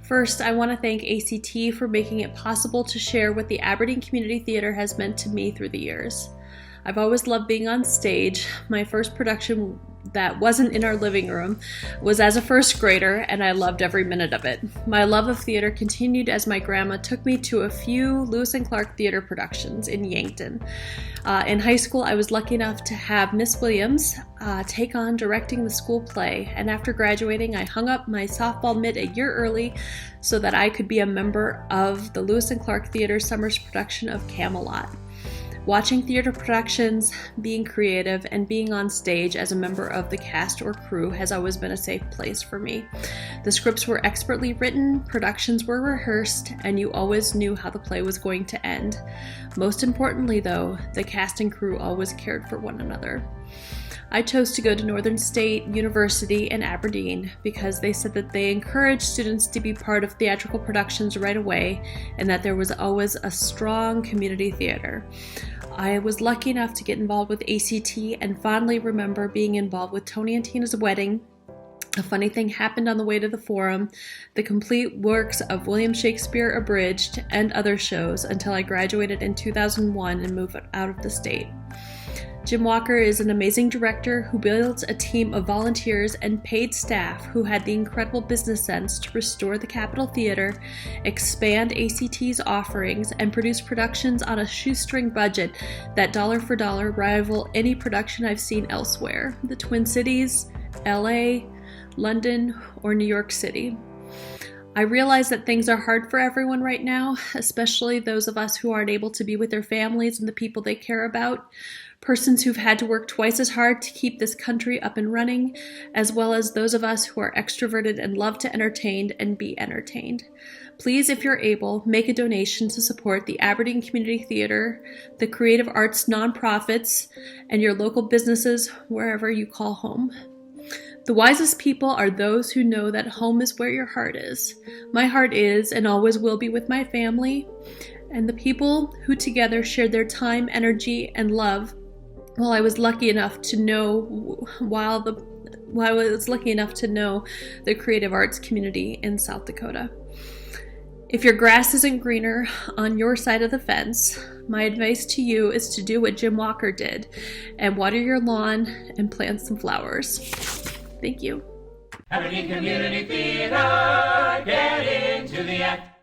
First, I want to thank ACT for making it possible to share what the Aberdeen Community Theater has meant to me through the years. I've always loved being on stage. My first production that wasn't in our living room was as a first grader, and I loved every minute of it. My love of theater continued as my grandma took me to a few Lewis and Clark theater productions in Yankton. In high school, I was lucky enough to have Miss Williams take on directing the school play, and after graduating, I hung up my softball mitt a year early so that I could be a member of the Lewis and Clark Theater Summer's production of Camelot. Watching theater productions, being creative, and being on stage as a member of the cast or crew has always been a safe place for me. The scripts were expertly written, productions were rehearsed, and you always knew how the play was going to end. Most importantly, though, the cast and crew always cared for one another. I chose to go to Northern State University in Aberdeen because they said that they encouraged students to be part of theatrical productions right away and that there was always a strong community theater. I was lucky enough to get involved with ACT and fondly remember being involved with Tony and Tina's wedding. A funny thing happened on the way to the forum, the complete works of William Shakespeare Abridged and other shows until I graduated in 2001 and moved out of the state. Jim Walker is an amazing director who builds a team of volunteers and paid staff who had the incredible business sense to restore the Capitol Theater, expand ACT's offerings, and produce productions on a shoestring budget that dollar for dollar rival any production I've seen elsewhere, the Twin Cities, LA, London, or New York City. I realize that things are hard for everyone right now, especially those of us who aren't able to be with their families and the people they care about. Persons who've had to work twice as hard to keep this country up and running, as well as those of us who are extroverted and love to entertain and be entertained. Please, if you're able, make a donation to support the Aberdeen Community Theater, the creative arts nonprofits, and your local businesses wherever you call home. The wisest people are those who know that home is where your heart is. My heart is and always will be with my family, and the people who together shared their time, energy, and love while I was lucky enough to know the creative arts community in South Dakota. If your grass isn't greener on your side of the fence, my advice to you is to do what Jim Walker did and water your lawn and plant some flowers. Thank you. Aberdeen Community Theater, get into the act.